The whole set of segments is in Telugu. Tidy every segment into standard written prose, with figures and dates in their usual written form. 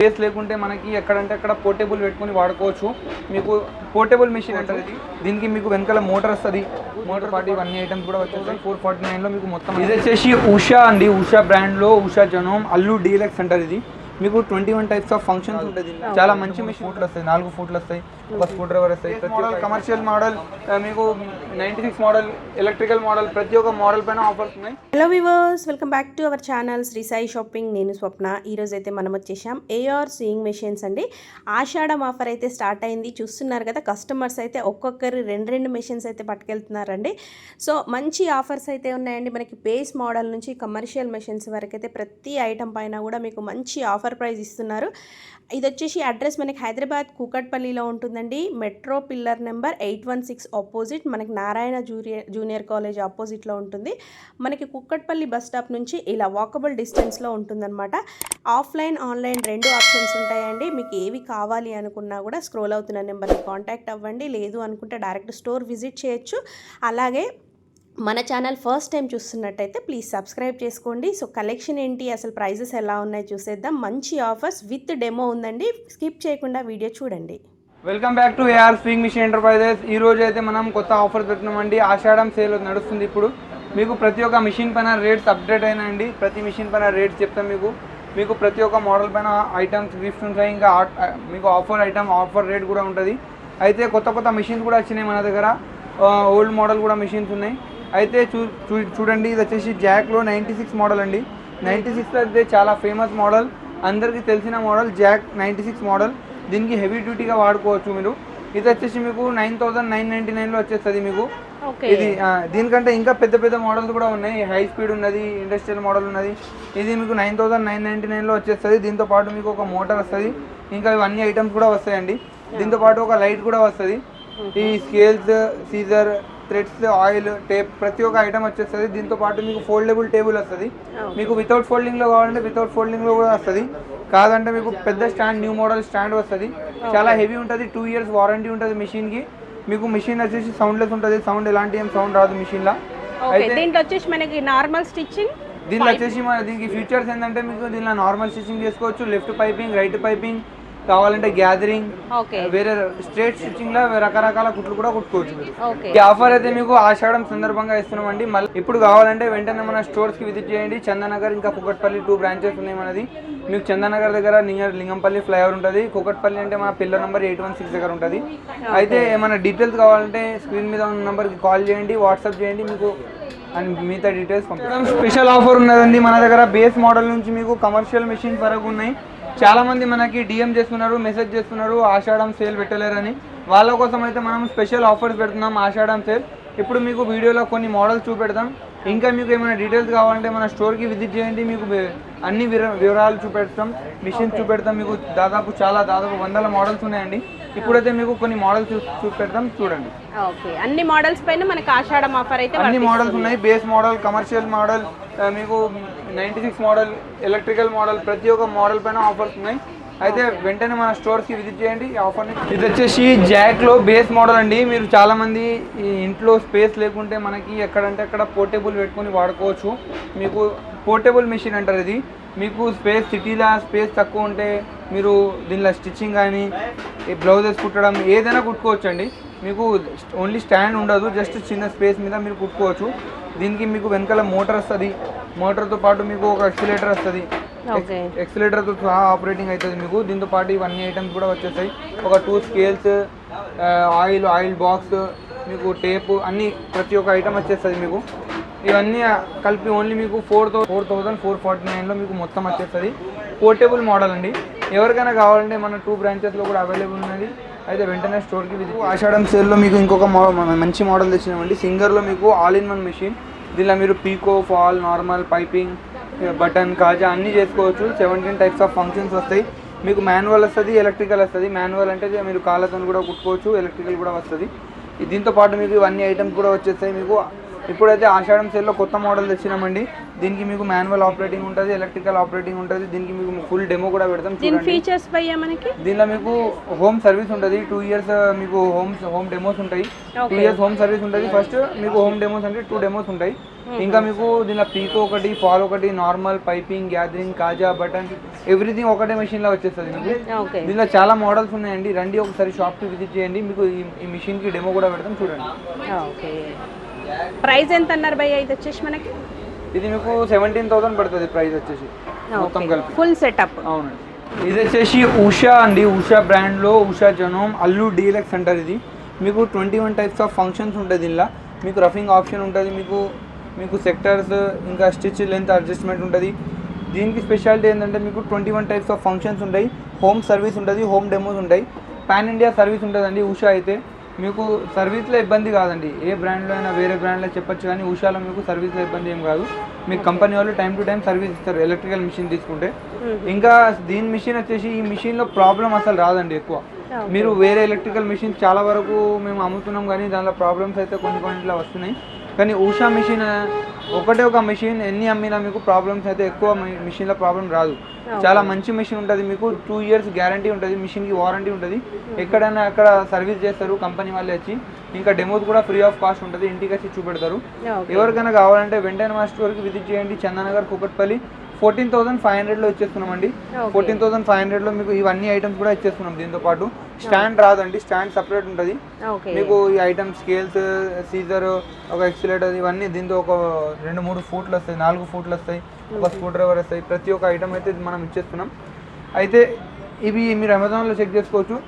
స్పేస్ లేకుంటే మనకి ఎక్కడంటే అక్కడ పోర్టబుల్ పెట్టుకొని వాడుకోవచ్చు. మీకు పోర్టబుల్ మెషిన్ అంటారు ఇది. దీనికి మీకు వెనకాల మోటార్ వస్తుంది. మోటార్ పాటు ఇవన్నీ ఐటమ్స్ కూడా వచ్చేస్తాయి. 449లో మీకు మొత్తం. ఇది వచ్చేసి ఉషా అండి. ఉషా బ్రాండ్లో ఉషా జనోమ్ అల్లు డీలక్స్ అంటారు. ఇది మీకు 21 టైప్స్ ఆఫ్ ఫంక్షన్స్ ఉంటుంది. చాలా మంచి మెషిన్. ఫూట్లు వస్తాయి, 4 ఫూట్లు వస్తాయి, ఒక స్క్రూ డ్రైవర్ వస్తాయి. మోడల్ కమర్షియల్ మోడల్ మీకు 96 మోడల్ ఎలక్ట్రికల్ మోడల్ ప్రతి ఒక్క మోడల్ పైన ఆఫర్స్ ఉన్నాయి. Hello viewers, welcome back to our channel Shri Sai shopping. నేను స్వప్న. ఈరోజు అయితే మనం వచ్చేసాం ఏఆర్ స్వింగ్ మెషిన్స్ అండి. ఆషాఢం ఆఫర్ అయితే స్టార్ట్ అయింది. చూస్తున్నారు కదా, కస్టమర్స్ అయితే ఒక్కొక్కరు రెండు మెషిన్స్ అయితే పట్టుకెళ్తున్నారండి. సో మంచి ఆఫర్స్ అయితే ఉన్నాయండి. మనకి బేస్ మోడల్ నుంచి కమర్షియల్ మెషిన్స్ వరకు అయితే ప్రతి ఐటమ్ పైన కూడా మీకు మంచి ఆఫర్ ప్రైస్ ఇస్తున్నారు. ఇది వచ్చేసి అడ్రస్ మనకి హైదరాబాద్ కూకట్పల్లిలో ఉంటుందండి. మెట్రో పిల్లర్ నెంబర్ 816 ఆపోజిట్ మనకి నారాయణ జూనియర్ కాలేజ్ ఆపోజిట్లో ఉంటుంది. మనకి కూకట్పల్లి బస్ స్టాప్ నుంచి ఇలా వాకబుల్ డిస్టెన్స్లో ఉంటుందన్నమాట. ఆఫ్లైన్ ఆన్లైన్ 2 ఆప్షన్స్ ఉంటాయండి. మీకు ఏవి కావాలి అనుకున్నా కూడా స్క్రోల్ అవుతున్న నెంబర్ని కాంటాక్ట్ అవ్వండి. లేదు అనుకుంటే డైరెక్ట్ స్టోర్ విజిట్ చేయొచ్చు. అలాగే మన ఛానల్ ఫస్ట్ టైం చూస్తున్నట్టయితే ప్లీజ్ సబ్స్క్రైబ్ చేసుకోండి. సో కలెక్షన్ ఏంటి, అసలు ప్రైజెస్ ఎలా ఉన్నాయి చూసేద్దాం. మంచి ఆఫర్స్ విత్ డెమో ఉందండి. స్కిప్ చేయకుండా వీడియో చూడండి. Welcome back to AR Sewing Machine Enterprises. ఈ రోజు అయితే మనం కొత్త ఆఫర్ పెట్టినామండి. ఆషాఢం సేల్ నడుస్తుంది ఇప్పుడు. మీకు ప్రతి ఒక్క మిషన్ పైన రేట్స్ అప్డేట్ అయినాయండి. ప్రతి మిషన్ పైన రేట్స్ చెప్తాం మీకు ప్రతి ఒక్క మోడల్ పైన ఐటమ్స్ గిఫ్ట్స్ ఉంటాయి. ఇంకా మీకు ఆఫర్ ఐటమ్ ఆఫర్ రేట్ కూడా ఉంటుంది. అయితే కొత్త మిషన్స్ కూడా వచ్చినాయి మన దగ్గర. ఓల్డ్ మోడల్ కూడా మిషన్స్ ఉన్నాయి. అయితే చూడండి, ఇది వచ్చేసి జాక్లో 96 మోడల్ అండి. 96 అయితే చాలా ఫేమస్ మోడల్, అందరికీ తెలిసిన మోడల్ జాక్ 96 మోడల్. దీనికి హెవీ డ్యూటీగా వాడుకోవచ్చు మీరు. ఇది వచ్చేసి మీకు 9999లో వచ్చేస్తుంది మీకు. ఇది దీనికంటే ఇంకా పెద్ద మోడల్స్ కూడా ఉన్నాయి. హై స్పీడ్ ఉన్నది, ఇండస్ట్రియల్ మోడల్ ఉన్నది. ఇది మీకు 9999లో వచ్చేస్తుంది. దీంతో పాటు మీకు ఒక మోటార్ వస్తుంది. ఇంకా ఇవన్నీ ఐటమ్స్ కూడా వస్తాయండి. దీంతో పాటు ఒక లైట్ కూడా వస్తుంది. ఈ scales, scissor, threads, oil, tape ప్రతి ఒక్క ఐటమ్ వచ్చేస్తుంది. దీంతో పాటు మీకు ఫోల్డబుల్ టేబుల్ వస్తుంది. మీకు వితౌట్ ఫోల్డింగ్లో కావాలంటే వితౌట్ ఫోల్డింగ్లో కూడా వస్తుంది. కాదంటే మీకు పెద్ద స్టాండ్, న్యూ మోడల్ స్టాండ్ వస్తుంది. చాలా హెవీ ఉంటుంది. 2 ఇయర్స్ వారంటీ ఉంటుంది మిషన్కి. మీకు మిషన్ వచ్చేసి సౌండ్లెస్ ఉంటుంది. సౌండ్ ఎలాంటి ఏం సౌండ్ రాదు మిషన్లో. అయితే దీంట్లో వచ్చేసి మనకి నార్మల్ స్టిచ్చింగ్. దీనిలో వచ్చేసి దీనికి ఫీచర్స్ ఏంటంటే మీకు దీనిలో నార్మల్ స్టిచ్చింగ్ చేసుకోవచ్చు. లెఫ్ట్ పైపింగ్, రైట్ పైపింగ్, కావాలంటే గ్యాదరింగ్, వేరే స్ట్రేట్ స్టిచ్చింగ్ లో రకరకాల కుట్లు కూడా కుట్టుకోవచ్చు. ఈ ఆఫర్ అయితే మీకు ఆషాఢం సందర్భంగా ఇస్తున్నామండి. మళ్ళీ ఇప్పుడు కావాలంటే వెంటనే మన స్టోర్స్ కి విజిట్ చేయండి. చందనగర్ ఇంకా కూకట్పల్లి 2 బ్రాంచెస్ ఉన్నాయి మనది. మీకు చందనగర్ దగ్గర లింగంపల్లి ఫ్లైఓవర్ ఉంటుంది. కూకట్పల్లి అంటే మన పిల్లర్ నెంబర్ 816 దగ్గర ఉంటుంది. అయితే ఏమైనా డీటెయిల్స్ కావాలంటే స్క్రీన్ మీద ఉన్న నెంబర్కి కాల్ చేయండి, వాట్సాప్ చేయండి. మీకు అండ్ మిగతా డీటెయిల్స్ పంపించడం. స్పెషల్ ఆఫర్ ఉన్నదండి మన దగ్గర. బేస్ మోడల్ నుంచి మీకు కమర్షియల్ మెషిన్స్ వరకు ఉన్నాయి. చాలా మంది మనకి డిఎం చేస్తున్నారు, మెసేజ్ చేస్తున్నారు ఆషాఢం సేల్ పెట్టలేరని. వాళ్ళ కోసం అయితే మనం స్పెషల్ ఆఫర్స్ పెడుతున్నాం ఆషాఢం సేల్. ఇప్పుడు మీకు వీడియోలో కొన్ని మోడల్స్ చూపెడతాం. ఇంకా మీకు ఏమైనా డీటెయిల్స్ కావాలంటే మన స్టోర్కి విజిట్ చేయండి. మీకు అన్ని వివరాలు చూపెడతాం, మిషన్స్ చూపెడతాం. మీకు దాదాపు 100 మోడల్స్ ఉన్నాయండి. ఇప్పుడైతే మీకు కొన్ని మోడల్స్ చూపెడతాం, చూడండి. అన్ని మోడల్స్ పైన మనకి ఆషాఢం ఆఫర్ అయితే అన్ని మోడల్స్ ఉన్నాయి. బేస్ మోడల్, కమర్షియల్ మోడల్, మీకు 96 మోడల్, ఎలక్ట్రికల్ మోడల్ ప్రతి ఒక్క మోడల్ పైన ఆఫర్స్ ఉన్నాయి. అయితే వెంటనే మన స్టోర్స్కి విజిట్ చేయండి ఈ ఆఫర్ని. ఇది వచ్చేసి జాక్లో బేస్ మోడల్ అండి. మీరు చాలామంది ఇంట్లో స్పేస్ లేకుంటే మనకి ఎక్కడంటే అక్కడ పోర్టబుల్ పెట్టుకొని వాడుకోవచ్చు. మీకు పోర్టబుల్ మెషిన్ అంటారు ఇది. మీకు సిటీలో స్పేస్ తక్కువ ఉంటే మీరు దీనిలో స్టిచ్చింగ్ కానీ బ్లౌజెస్ కుట్టడం ఏదైనా కుట్టుకోవచ్చు అండి. మీకు ఓన్లీ స్టాండ్ ఉండదు, జస్ట్ చిన్న స్పేస్ మీద మీరు కుట్టుకోవచ్చు. దీనికి మీకు వెనకాల మోటార్ వస్తుంది. మోటార్తో పాటు మీకు ఒక ఎక్సిలేటర్ వస్తుంది. ఎక్సిలేటర్తో సహా ఆపరేటింగ్ అవుతుంది మీకు. దీంతో పాటు ఇవన్నీ ఐటమ్స్ కూడా వచ్చేస్తాయి. ఒక 2 స్కేల్స్, ఆయిల్ బాక్స్, మీకు టేపు, అన్నీ ప్రతి ఒక్క ఐటమ్ వచ్చేస్తుంది మీకు. ఇవన్నీ కలిపి ఓన్లీ మీకు 4449లో మీకు మొత్తం వచ్చేస్తుంది. పోర్టబుల్ మోడల్ అండి. ఎవరికైనా కావాలంటే మన 2 బ్రాంచెస్లో కూడా అవైలబుల్ ఉన్నది. అయితే వెంటనే స్టోర్కి విజిట్. ఆషాఢం సేల్లో మీకు ఇంకొక మంచి మోడల్ తెచ్చినామండి. సింగర్లో మీకు ఆల్ ఇన్ వన్ మెషిన్. దీనిలో మీరు పీకో, ఫాల్, నార్మల్, పైపింగ్, బటన్, కాజా అన్నీ చేసుకోవచ్చు. 17 టైప్స్ ఆఫ్ ఫంక్షన్స్ వస్తాయి. మీకు మాన్యువల్ వస్తుంది, ఎలక్ట్రికల్ వస్తుంది. మాన్యువల్ అంటే మీరు కాళ్ళతో కూడా కుట్టుకోవచ్చు, ఎలక్ట్రికల్ కూడా వస్తుంది. దీంతో పాటు మీకు ఇవన్నీ ఐటమ్స్ కూడా వచ్చేస్తాయి మీకు. ఇప్పుడైతే ఆషాఢం సేల్లో కొత్త మోడల్ తెచ్చినామండి. దీనికి మీకు మాన్యువల్ ఆపరేటింగ్ ఉంటుంది, ఎలక్ట్రికల్ ఆపరేటింగ్ ఉంటుంది. దీనికి మీకు ఫుల్ డెమో కూడా పెడతాం. ఫీచర్స్ మనకి దీనిలో మీకు హోమ్ సర్వీస్ ఉంటుంది. 2 ఇయర్స్ మీకు హోమ్ డెమోస్ ఉంటాయి. 2 ఇయర్స్ హోమ్ సర్వీస్ ఉంటుంది. ఫస్ట్ మీకు హోమ్ డెమోస్ అంటే 2 డెమోస్ ఉంటాయి. ఇంకా మీకు దీనిలో పీకో ఒకటి, ఫాల్ ఒకటి, నార్మల్, పైపింగ్, గ్యాదరింగ్, కాజా, బటన్ ఎవ్రీథింగ్ ఒకటే మెషిన్ లో వచ్చేస్తుంది మీకు. దీనిలో చాలా మోడల్స్ ఉన్నాయండి. రండి ఒకసారి షాప్ కి విజిట్ చేయండి, మీకు ఈ మిషన్ కి డెమో కూడా పెడతాం చూడండి. ఓకే, ప్రైస్ ఎంత అన్నారు భయ్య ఇది వచ్చేసి మనకి? ఇది మీకు 17,000 పడుతుంది ప్రైస్ వచ్చేసి మొత్తం కలిపి ఫుల్ సెటప్. అవునండి. ఇది వచ్చేసి ఉషా అండి, ఉషా బ్రాండ్లో ఉషా జనోమ్ అల్లు డీలక్స్ అంటారు. ఇది మీకు 21 టైప్స్ ఆఫ్ ఫంక్షన్స్ ఉంటుంది. దీనిలో మీకు రఫింగ్ ఆప్షన్ ఉంటుంది, మీకు సెక్టర్స్, ఇంకా స్టిచ్ లెంత్ అడ్జస్ట్మెంట్ ఉంటుంది. దీనికి స్పెషాలిటీ ఏంటంటే మీకు 21 టైప్స్ ఆఫ్ ఫంక్షన్స్ ఉంటాయి, హోమ్ సర్వీస్ ఉంటుంది, హోమ్ డెమోస్ ఉంటాయి, పాన్ ఇండియా సర్వీస్ ఉంటుందండి. ఉషా అయితే మీకు సర్వీస్లో ఇబ్బంది కాదండి. ఏ బ్రాండ్లో అయినా వేరే బ్రాండ్లో చెప్పొచ్చు, కానీ ఉషాలో మీకు సర్వీస్లో ఇబ్బంది ఏం కాదు. మీకు కంపెనీ వాళ్ళు టైం టు టైం సర్వీస్ ఇస్తారు ఎలక్ట్రికల్ మిషన్ తీసుకుంటే. ఇంకా దీని మిషన్ వచ్చేసి ఈ మిషన్లో ప్రాబ్లం అసలు రాదండి ఎక్కువ. మీరు వేరే ఎలక్ట్రికల్ మిషన్ చాలా వరకు మేము అమ్ముతున్నాం, కానీ దానిలో ప్రాబ్లమ్స్ అయితే కొన్నిట్లో వస్తున్నాయి. కానీ ఉషా మిషన్ ఒకటే ఒక మిషన్ ఎన్ని అమ్మినా మీకు ప్రాబ్లమ్స్ అయితే ఎక్కువ మిషన్లో ప్రాబ్లం రాదు. చాలా మంచి మిషన్ ఉంటుంది, మీకు 2 years గ్యారంటీ ఉంటుంది, మిషన్కి వారంటీ ఉంటుంది. ఎక్కడైనా అక్కడ సర్వీస్ చేస్తారు కంపెనీ వాళ్ళే వచ్చి. ఇంకా డెమోస్ కూడా ఫ్రీ ఆఫ్ కాస్ట్ ఉంటుంది, ఇంటికి వచ్చి చూపెడతారు. ఎవరికైనా కావాలంటే వెంటనే మా స్టోర్కి విజిట్ చేయండి. చందానగర్, కూకట్పల్లి. 14,500లో ఇచ్చేస్తున్నామండి. 14,500లో మీకు ఇవన్నీ ఐటమ్స్ కూడా ఇచ్చేస్తున్నాం. దీంతో పాటు స్టాండ్ రాదండి, స్టాండ్ సపరేట్ ఉంటుంది. మీకు ఈ ఐటమ్ స్కేల్స్, సీజర్, ఒక ఎక్సిలేటర్, ఇవన్నీ దీంతో ఒక 2-3 ఫూట్లు వస్తాయి, 4 ఫూట్లు వస్తాయి, ఒక స్క్రూ డ్రైవర్ వస్తాయి. ప్రతి ఒక్క ఐటమ్ అయితే మనం ఇచ్చేస్తున్నాం. అయితే ఇవి మీరు అమెజాన్లో చెక్ చేసుకోవచ్చు.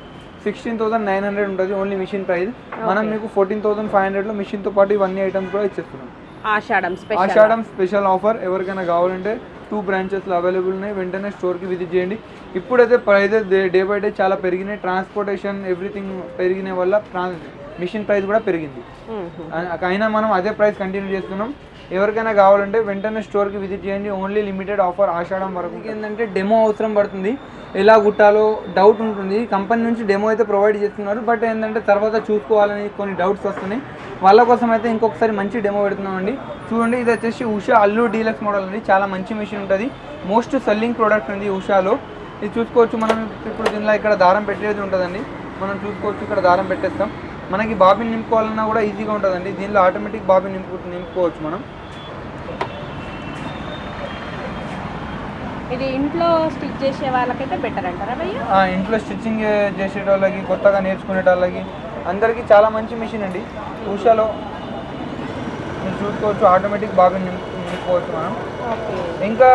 16,900 ఉంటుంది ఓన్లీ మిషన్ ప్రైస్. మనం మీకు 14,500లో మిషన్తో పాటు ఇవన్నీ ఐటమ్స్ కూడా ఇచ్చేస్తున్నాం. ఆషాఢం స్పెషల్ ఆఫర్. ఎవరికైనా కావాలంటే 2 బ్రాంచెస్లో అవైలబుల్ ఉన్నాయి. వెంటనే స్టోర్కి విజిట్ చేయండి. ఇప్పుడైతే ప్రైజెస్ డే బై డే చాలా పెరిగినాయి. ట్రాన్స్పోర్టేషన్ ఎవ్రీథింగ్ పెరిగిన వల్ల మిషన్ ప్రైస్ కూడా పెరిగింది. అయినా మనం అదే ప్రైస్ కంటిన్యూ చేస్తున్నాం. ఎవరికైనా కావాలంటే వెంటనే స్టోర్కి విజిట్ చేయండి. ఓన్లీ లిమిటెడ్ ఆఫర్ ఆషాఢం వరకు. ఏంటంటే డెమో అవసరం పడుతుంది, ఎలా కుట్టాలో డౌట్ ఉంటుంది. కంపెనీ నుంచి డెమో అయితే ప్రొవైడ్ చేస్తున్నారు, బట్ ఏంటంటే తర్వాత చూసుకోవాలని కొన్ని డౌట్స్ వస్తున్నాయి. వాళ్ళ కోసం అయితే ఇంకొకసారి మంచి డెమో పెడుతున్నామండి. చూడండి, ఇది వచ్చేసి ఉషా అల్లు డీలక్స్ మోడల్ అండి. చాలా మంచి మిషన్ ఉంటుంది, మోస్ట్ సెల్లింగ్ ప్రోడక్ట్ ఉంది ఉషాలో. ఇది చూసుకోవచ్చు. మనం ఇప్పుడు దీనిలో ఇక్కడ దారం పెట్టేది ఉంటుందండి. మనం చూసుకోవచ్చు, ఇక్కడ దారం పెట్టేస్తాం. మనకి బాబిన్ నింపుకోవాలన్నా కూడా ఈజీగా ఉంటుందండి. దీనిలో ఆటోమేటిక్ బాబిన్ నింపుకోవచ్చు మనం. ఇది ఇంట్లో స్టిచ్ చేసే వాళ్ళకైతే బెటర్ అంటారా భయ్య? ఇంట్లో స్టిచ్చింగ్ చేసే వాళ్ళకి, కొత్తగా నేర్చుకునే వాళ్ళకి అందరికీ చాలా మంచి మిషన్ అండి ఉషాలో. మీరు చూసుకోవచ్చు, ఆటోమేటిక్ బాబిన్ నింపుకోవచ్చు మనం. ఇంకా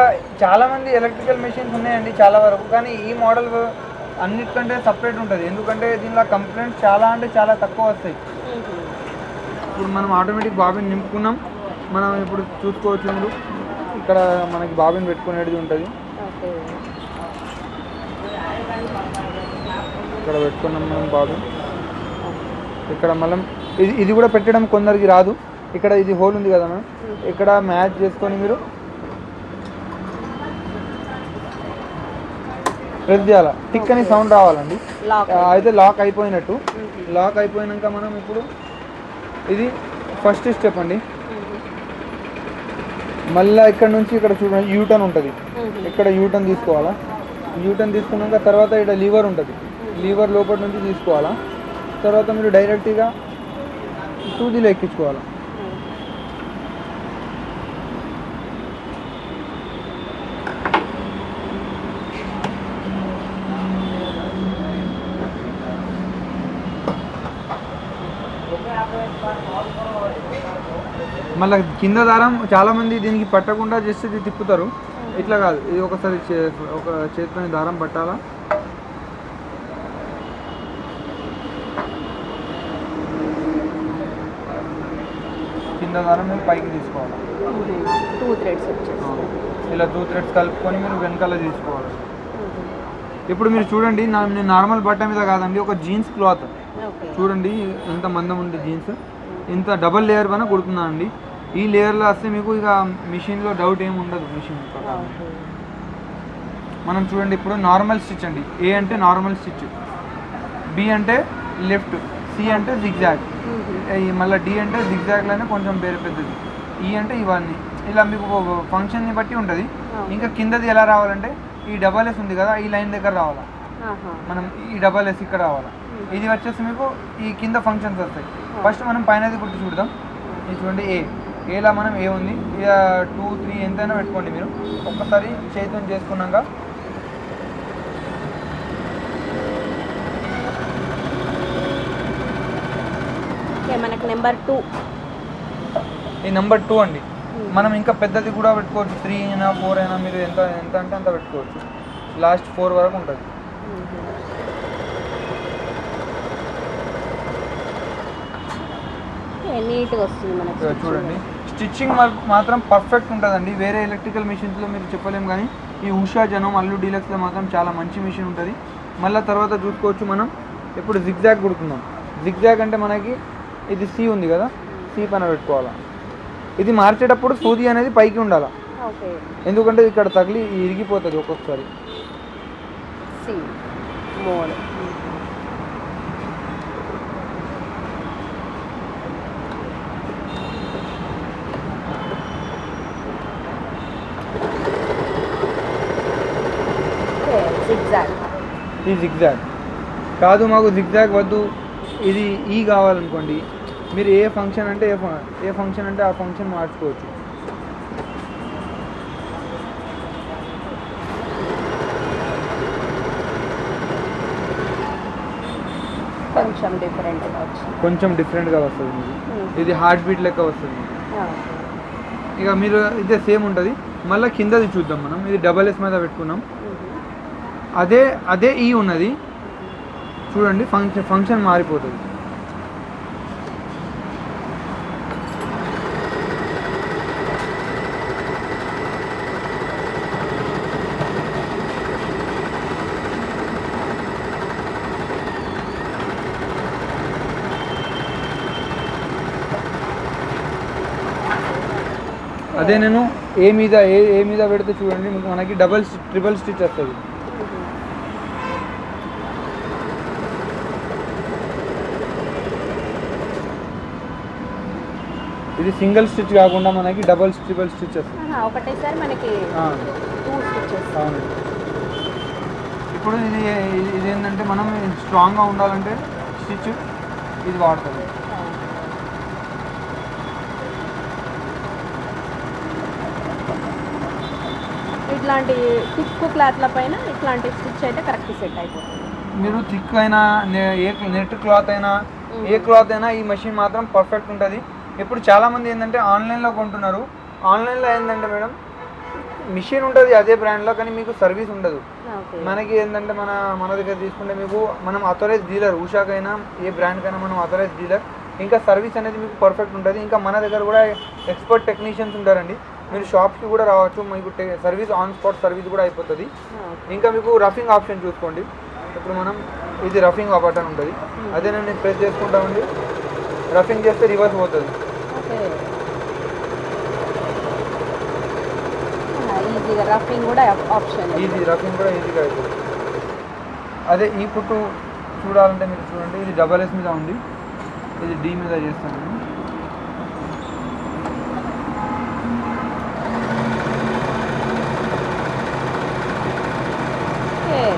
చాలామంది ఎలక్ట్రికల్ మెషిన్స్ ఉన్నాయండి చాలా వరకు, కానీ ఈ మోడల్ అన్నిటికంటే సపరేట్ ఉంటుంది. ఎందుకంటే దీనిలో కంప్లైంట్స్ చాలా అంటే చాలా తక్కువ వస్తాయి. ఇప్పుడు మనం ఆటోమేటిక్ బాబిన్ నింపుకున్నాం. మనం ఇప్పుడు చూసుకోవచ్చు, మీరు ఇక్కడ మనకి బాబిన్ పెట్టుకునేది ఉంటుంది. ఇక్కడ పెట్టుకున్నాం మనం బాబిన్. ఇక్కడ మనం ఇది కూడా పెట్టడం కొందరికి రాదు. ఇక్కడ ఇది హోల్ ఉంది కదా మనం, ఇక్కడ మ్యాచ్ చేసుకొని మీరు ప్రెస్ చేయాలి. టిక్ అని సౌండ్ రావాలండి. అయితే లాక్ అయిపోయినట్టు. లాక్ అయిపోయినాక మనం ఇప్పుడు ఇది ఫస్ట్ స్టెప్ అండి. మళ్ళీ ఇక్కడ నుంచి ఇక్కడ చూడండి యూటర్న్ ఉంటుంది. ఇక్కడ యూటర్న్ తీసుకోవాలా. యూటర్న్ తీసుకున్నాక తర్వాత ఇక్కడ లీవర్ ఉంటుంది. లీవర్ లోపల నుంచి తీసుకోవాలా. తర్వాత మీరు డైరెక్ట్గా సూదిలో ఎక్కించుకోవాలి. మళ్ళీ కింద దారం చాలామంది దీనికి పట్టకుండా జస్ట్ ఇది తిప్పుతారు. ఇట్లా కాదు, ఇది ఒకసారి ఒక చేతితో దారం పట్టాలా. కింద దారం మీరు పైకి తీసుకోవాలి. 2 threads ఇలా 2 threads కలుపుకొని మీరు వెనకాల తీసుకోవాలి. ఇప్పుడు మీరు చూడండి, నేను నార్మల్ బట్ట మీద కాదండి, ఒక జీన్స్ క్లాత్ చూడండి ఎంత మందం ఉంది జీన్స్. ఇంత డబల్ లేయర్ పైన కుడుతున్నా అండి. ఈ లేయర్లో వస్తే మీకు ఇక మిషన్లో డౌట్ ఏమి ఉండదు. మిషన్ మనం చూడండి, ఇప్పుడు నార్మల్ స్టిచ్ అండి. ఏ అంటే నార్మల్ స్టిచ్, బి అంటే లెఫ్ట్, సి అంటే జిగ్జాగ్, మళ్ళీ డి అంటే జిగ్జాగ్లోనే కొంచెం వేరే పెద్దది, ఈ అంటే ఇవన్నీ. ఇలా మీకు ఫంక్షన్ని బట్టి ఉంటుంది. ఇంకా కిందది ఎలా రావాలంటే ఈ డబల్ ఎస్ ఉంది కదా, ఈ లైన్ దగ్గర రావాలా. మనం ఈ డబల్ ఎస్ ఇక్కడ రావాలా. ఇది వచ్చేసి మీకు ఈ కింద ఫంక్షన్స్ వస్తాయి. ఫస్ట్ మనం పైనది కుట్టి చూద్దాం. ఇది చూడండి, ఏ ఏలా మనం ఏ ఉంది ఇక 2, 3 ఎంతైనా పెట్టుకోండి మీరు. ఒక్కసారి చేతితో చేసుకున్నాక మనకు నెంబర్ 2 ఈ నెంబర్ 2 అండి. మనం ఇంకా పెద్దది కూడా పెట్టుకోవచ్చు, 3 అయినా 4 అయినా మీరు ఎంత ఎంత అంటే అంత పెట్టుకోవచ్చు. లాస్ట్ 4 వరకు ఉంటుంది. నీట్గా వస్తుంది మనకి. చూడండి స్టిచ్చింగ్ మాత్రం పర్ఫెక్ట్ ఉంటుందండి. వేరే ఎలక్ట్రికల్ మిషన్స్లో మీరు చెప్పలేము, కానీ ఈ ఉషా జనం అల్లు డీలక్స్లో మాత్రం చాలా మంచి మిషన్ ఉంటుంది. మళ్ళీ తర్వాత చూసుకోవచ్చు మనం. ఇప్పుడు జిగ్జాగ్ కుడుతున్నాం. జిగ్జాగ్ అంటే మనకి ఇది సి ఉంది కదా, సి పైన పెట్టుకోవాలా. ఇది మార్చేటప్పుడు సూది అనేది పైకి ఉండాలి, ఎందుకంటే ఇక్కడ తగిలి ఇరిగిపోతుంది ఒక్కొక్కసారి. ఈ జిగ్జాగ్ కాదు, మాకు జిగ్జాగ్ వద్దు, ఇది ఈ కావాలనుకోండి, మీరు ఏ ఫంక్షన్ అంటే ఏ ఫంక్షన్ అంటే ఆ ఫంక్షన్ మార్చుకోవచ్చు. కొంచెం డిఫరెంట్గా వస్తుంది మీకు. ఇది హార్ట్ బీట్ లెక్క వస్తుంది. ఇక మీరు ఇదే సేమ్ ఉంటుంది. మళ్ళీ కిందది చూద్దాం మనం. ఇది డబల్ ఎస్ మీద పెట్టుకున్నాం. అదే ఈ ఉన్నది చూడండి, ఫంక్షన్ మారిపోతుంది. అదే నేను ఏ మీద పెడితే చూడండి మనకి ట్రిపుల్ స్టిచ్ వస్తుంది. ఇది సింగిల్ స్టిచ్ కాకుండా మనకి ట్రిపుల్ స్టిచ్ వస్తుంది ఒకటేసారి మనకి. అవును. ఇప్పుడు ఇది ఏంటంటే మనం స్ట్రాంగ్గా ఉండాలంటే స్టిచ్ ఇది వాడుతుంది. ఇట్లాంటి థిక్ క్లాత్ల పైన ఇట్లాంటి స్టిచ్ అయితే కరెక్ట్ సెట్ అయిపోతుంది. మీరు థిక్ అయినా నెట్ క్లాత్ అయినా ఏ క్లాత్ అయినా ఈ మెషిన్ మాత్రం పర్ఫెక్ట్ ఉంటుంది. ఇప్పుడు చాలామంది ఏంటంటే ఆన్లైన్లో కొంటున్నారు. ఆన్లైన్లో ఏంటంటే మేడం మిషన్ ఉంటుంది అదే బ్రాండ్లో, కానీ మీకు సర్వీస్ ఉండదు. మనకి ఏంటంటే మన దగ్గర తీసుకుంటే మీకు మనం అథరైజ్ డీలర్, ఉషాకైనా ఏ బ్రాండ్కైనా మనం అథరైజ్ డీలర్. ఇంకా సర్వీస్ అనేది మీకు పర్ఫెక్ట్ ఉంటుంది. ఇంకా మన దగ్గర కూడా ఎక్స్పర్ట్ టెక్నీషియన్స్ ఉంటారండి. మీరు షాప్కి కూడా రావచ్చు, మీకు సర్వీస్ ఆన్ స్పాట్ సర్వీస్ కూడా అయిపోతుంది. ఇంకా మీకు రఫింగ్ ఆప్షన్ చూసుకోండి. ఇప్పుడు మనం ఇది రఫింగ్ బటన్ ఉంటుంది, అదే నేను ప్రెస్ చేసుకుంటామండి. రఫింగ్ చేస్తే రివర్స్ పోతుంది. రఫింగ్ కూడా ఆప్షన్, రఫింగ్ కూడా ఈజీగా అయిపోతుంది. అదే ఈ కుట్టు చూడాలంటే మీరు చూడండి, ఇది డబల్ ఎస్ మీద ఉంది, ఇది డి మీద చేస్తాను.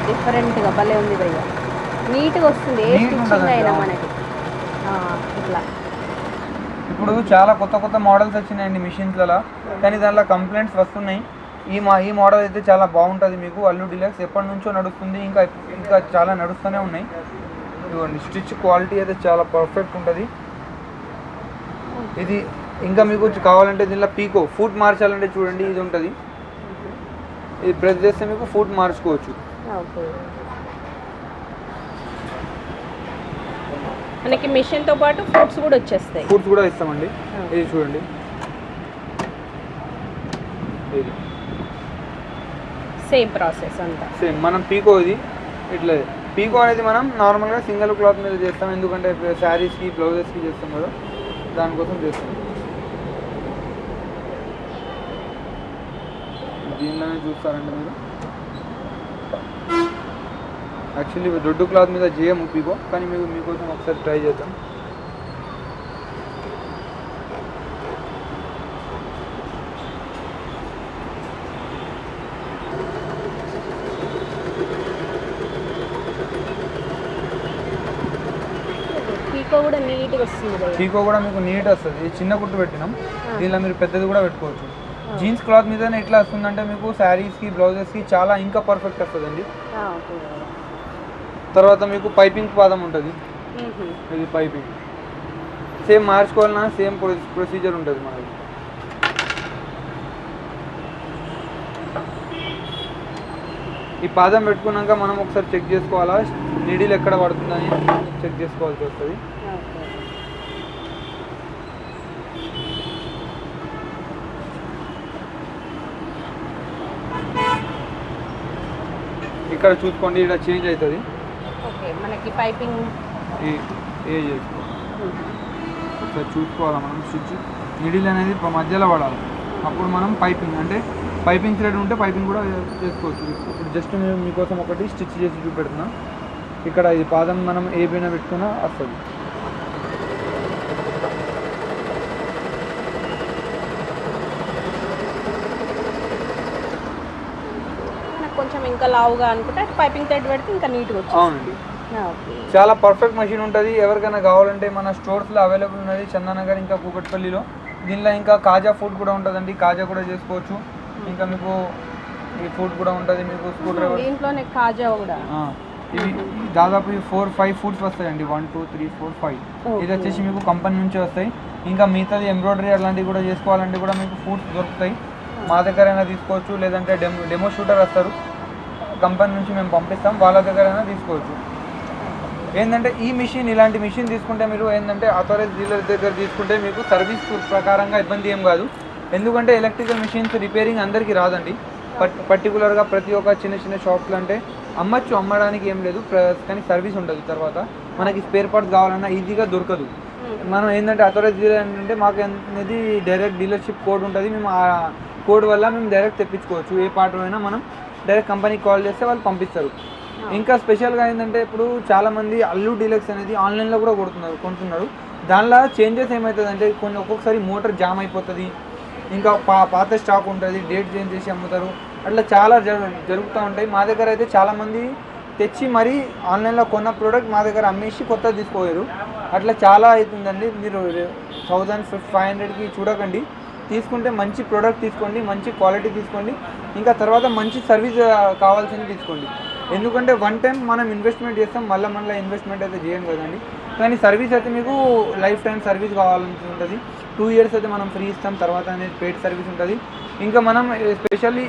డిఫరెంట్గా భలే ఉంది భయ్య, నీట్గా వస్తుంది. ఏ స్టిచ్చింగ్ అయినా మనకి ఇట్లా. ఇప్పుడు చాలా కొత్త మోడల్స్ వచ్చినాయండి మిషన్స్లలో, కానీ దానిలో కంప్లైంట్స్ వస్తున్నాయి. ఈ మోడల్ అయితే చాలా బాగుంటుంది మీకు. అల్లు డీలక్స్ ఎప్పటి నుంచో నడుస్తుంది, ఇంకా చాలా నడుస్తూనే ఉన్నాయి. ఇదిగోండి స్టిచ్ క్వాలిటీ అయితే చాలా పర్ఫెక్ట్ ఉంటుంది. ఇది ఇంకా మీకు కావాలంటే దీనిలో పీకో ఫుట్ మార్చాలంటే చూడండి, ఇది ఉంటుంది. ఇది ప్రెస్ చేస్తే మీకు ఫుట్ మార్చుకోవచ్చు. మనకి మిషన్తో పాటు ఫుట్స్ కూడా వచ్చేస్తాయి. ఫుట్స్ కూడా ఇస్తామండి. ఇది చూడండి, ఇది సేమ్ ప్రాసెస్ అంతా సేమ్. మనం పీకో ఇది ఇట్లా, పీకో అనేది మనం నార్మల్గా సింగిల్ క్లాత్ మీద చేస్తాం, ఎందుకంటే శారీస్కి బ్లౌజెస్కి చేస్తాం కదా, దానికోసం చేస్తాం. దీనిలోనే చూస్తారండి మీరు. యాక్చువల్లీ దొడ్డు క్లాత్ మీద చేయము పీకో, కానీ మీకోసం ఒకసారి ట్రై చేద్దాం. పీకో కూడా నీట్గా వస్తుంది కదా. పీకో కూడా మీకు నీట్ వస్తుంది. చిన్న కుట్టు పెట్టినాం, దీనిలో మీరు పెద్దది కూడా పెట్టుకోవచ్చు. జీన్స్ క్లాత్ మీదనే ఎట్లా వస్తుందంటే మీకు శారీస్కి బ్లౌజెస్కి చాలా ఇంకా పర్ఫెక్ట్ వస్తుందండి. తర్వాత మీకు పైపింగ్ పాదం ఉంటుంది, ఇది పైపింగ్ సేమ్ మార్చుకోవాలన్నా సేమ్ ప్రొసీజర్ ఉంటుంది మనకి. ఈ పాదం పెట్టుకున్నాక మనం ఒకసారి చెక్ చేసుకోవాలా, నీడిల్ ఎక్కడ పడుతుందని చెక్ చేసుకోవాల్సి వస్తుంది. ఇక్కడ చూసుకోండి, ఇక్కడ చేంజ్ అవుతుంది మనకి పైపింగ్ ఒకసారి చూసుకోవాలా మనం. స్టిచ్ నీడిల్ అనేది మధ్యలో పడాలి, అప్పుడు మనం పైపింగ్ అంటే పైపింగ్ థ్రెడ్ ఉంటే పైపింగ్ కూడా చేసుకోవచ్చు. ఇప్పుడు జస్ట్ మేము మీకోసం ఒకటి స్టిచ్ చేసి చూపెడుతున్నాం. ఇక్కడ ఇది పాదం మనం ఏ పైన పెట్టుకున్నా వస్తుంది. కొంచెం ఇంకా లావుగా అనుకుంటే పైపింగ్ థ్రెడ్ పెడితే ఇంకా నీట్గా వస్తుంది. అవునండి, చాలా పర్ఫెక్ట్ మెషిన్ ఉంటుంది. ఎవరికైనా కావాలంటే మన స్టోర్స్లో అవైలబుల్ ఉన్నది చందానగర్ ఇంకా కూకట్పల్లిలో. దీనిలో ఇంకా కాజా ఫుడ్ కూడా ఉంటుందండి, కాజా కూడా చేసుకోవచ్చు. ఇంకా మీకు ఈ ఫుడ్ కూడా ఉంటుంది, మీకు స్క్రూ డ్రైవర్ దీంట్లోనే కాజా కూడా. ఇవి దాదాపు 4-5 ఫుడ్స్ వస్తాయండి, 1 2 3 4 5. ఇది వచ్చేసి మీకు కంపెనీ నుంచి వస్తాయి. ఇంకా మిగతాది ఎంబ్రాయిడరీ అలాంటివి కూడా చేసుకోవాలంటే కూడా మీకు ఫుడ్స్ దొరుకుతాయి. మా దగ్గరైనా తీసుకోవచ్చు, లేదంటే డెమో షూటర్ వస్తారు కంపెనీ నుంచి, మేము పంపిస్తాం, వాళ్ళ దగ్గరైనా తీసుకోవచ్చు. ఏంటంటే ఈ మిషన్, ఇలాంటి మిషన్ తీసుకుంటే మీరు ఏంటంటే అథారైజ్ డీలర్ దగ్గర తీసుకుంటే మీకు సర్వీస్ ప్రకారంగా ఇబ్బంది ఏం కాదు. ఎందుకంటే ఎలక్ట్రికల్ మిషన్స్ రిపేరింగ్ అందరికీ రాదండి. పర్టికులర్గా ప్రతి ఒక్క చిన్న చిన్న షాప్లు అంటే అమ్మడానికి ఏం లేదు, కానీ సర్వీస్ ఉండదు. తర్వాత మనకి స్పేర్ పార్ట్స్ కావాలన్నా ఈజీగా దొరకదు. మనం ఏంటంటే అథారైజ్ డీలర్ ఏంటంటే మాకు అనేది డైరెక్ట్ డీలర్షిప్ కోడ్ ఉంటుంది. మేము ఆ కోడ్ వల్ల మేము డైరెక్ట్ తెప్పించుకోవచ్చు. ఏ పార్ట్ అయినా మనం డైరెక్ట్ కంపెనీకి కాల్ చేస్తే వాళ్ళు పంపిస్తారు. ఇంకా స్పెషల్గా ఏంటంటే ఇప్పుడు చాలామంది అల్లు డీలక్స్ అనేది ఆన్లైన్లో కూడా కొంటున్నారు. దానిలో చేంజెస్ ఏమవుతుందంటే ఒక్కొక్కసారి మోటార్ జామ్ అయిపోతుంది, ఇంకా పాత స్టాక్ ఉంటుంది, డేట్ చేంజ్ చేసి అమ్ముతారు. అట్లా చాలా జరుగుతూ ఉంటాయి. మా దగ్గర అయితే చాలామంది తెచ్చి మరీ ఆన్లైన్లో కొన్న ప్రోడక్ట్ మా దగ్గర అమ్మేసి కొత్తది తీసుకోయారు. అట్లా చాలా అవుతుందండి. మీరు 1500కి చూడకండి, తీసుకుంటే మంచి ప్రోడక్ట్ తీసుకోండి, మంచి క్వాలిటీ తీసుకోండి, ఇంకా తర్వాత మంచి సర్వీస్ కావాల్సింది తీసుకోండి. ఎందుకంటే వన్ టైం మనం ఇన్వెస్ట్మెంట్ చేస్తాం, మళ్ళీ ఇన్వెస్ట్మెంట్ అయితే చేయం కదండి. కానీ సర్వీస్ అయితే మీకు లైఫ్ టైం సర్వీస్ కావాల్సి ఉంటుంది. 2 years అయితే మనం ఫ్రీ ఇస్తాం, తర్వాత అనేది పెయిడ్ సర్వీస్ ఉంటుంది. ఇంకా మనం స్పెషల్లీ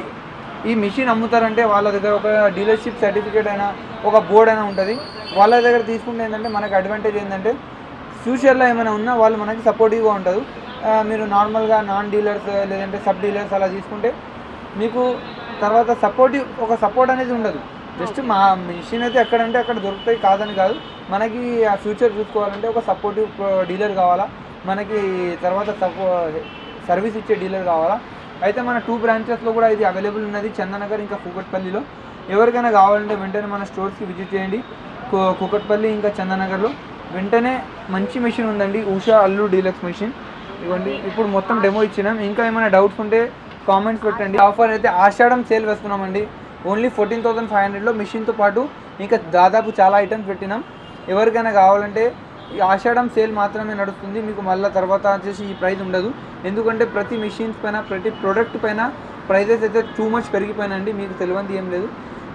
ఈ మిషన్ అమ్ముతారంటే వాళ్ళ దగ్గర ఒక డీలర్షిప్ సర్టిఫికేట్ అయినా ఒక బోర్డ్ అయినా ఉంటుంది. వాళ్ళ దగ్గర తీసుకుంటే ఏంటంటే మనకు అడ్వాంటేజ్ ఏంటంటే ఫ్యూచర్లో ఏమైనా ఉన్నా వాళ్ళు మనకి సపోర్టివ్గా ఉంటుంది. మీరు నార్మల్గా నాన్ డీలర్స్ లేదంటే సబ్ డీలర్స్ అలా తీసుకుంటే మీకు తర్వాత సపోర్ట్ అనేది ఉండదు. జస్ట్ మా మిషన్ అయితే ఎక్కడంటే అక్కడ దొరుకుతాయి, కాదని కాదు. మనకి ఆ ఫ్యూచర్ చూసుకోవాలంటే ఒక సపోర్టివ్ డీలర్ కావాలా, మనకి తర్వాత సర్వీస్ ఇచ్చే డీలర్ కావాలా. అయితే మన 2 బ్రాంచెస్లో కూడా ఇది అవైలబుల్ ఉన్నది, చందానగర్ ఇంకా కూకట్పల్లిలో. ఎవరికైనా కావాలంటే వెంటనే మన స్టోర్స్కి విజిట్ చేయండి, కూకట్పల్లి ఇంకా చందానగర్లో. వెంటనే మంచి మెషిన్ ఉందండి, ఉషా అల్లు డీలక్స్ మెషిన్. ఇవ్వండి, ఇప్పుడు మొత్తం డెమో ఇచ్చినాం. ఇంకా ఏమైనా డౌట్స్ ఉంటే కామెంట్స్ పెట్టండి. ఆఫర్ అయితే ఆషాఢం సేల్ వేస్తున్నామండి. ఓన్లీ 14,500లో మిషన్తో పాటు ఇంకా దాదాపు చాలా ఐటమ్స్ పెట్టినాం. ఎవరికైనా కావాలంటే ఈ ఆషాఢం సేల్ మాత్రమే నడుస్తుంది, మీకు మళ్ళీ తర్వాత వచ్చేసి ఈ ప్రైస్ ఉండదు. ఎందుకంటే ప్రతి మిషన్స్ పైన ప్రతి ప్రోడక్ట్ పైన ప్రైజెస్ అయితే టూ మచ్ పెరిగిపోయినండి, మీకు తెలియంది ఏం లేదు.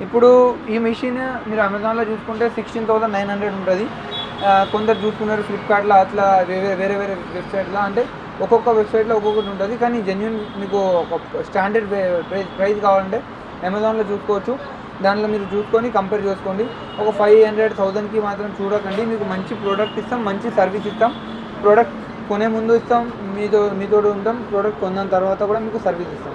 ఇప్పుడు ఈ మిషన్ మీరు అమెజాన్లో చూసుకుంటే 16,900 ఉంటుంది. కొందరు చూసుకున్నారు ఫ్లిప్కార్ట్లో, అట్లా వేరే వెబ్సైట్లో. అంటే ఒక్కొక్క వెబ్సైట్లో ఒక్కొక్కటి ఉంటుంది. కానీ జెన్యున్ మీకు ఒక స్టాండర్డ్ ప్రైస్ కావాలంటే అమెజాన్లో చూసుకోవచ్చు. దాంట్లో మీరు చూసుకొని కంపేర్ చేసుకోండి. ఒక 500-1000కి మాత్రం చూడకండి. మీకు మంచి ప్రోడక్ట్ ఇస్తాం, మంచి సర్వీస్ ఇస్తాం. ప్రోడక్ట్ కొనే ముందు ఇస్తాం, మీతో ఉంటాం. ప్రోడక్ట్ కొన్న తర్వాత కూడా మీకు సర్వీస్ ఇస్తాం.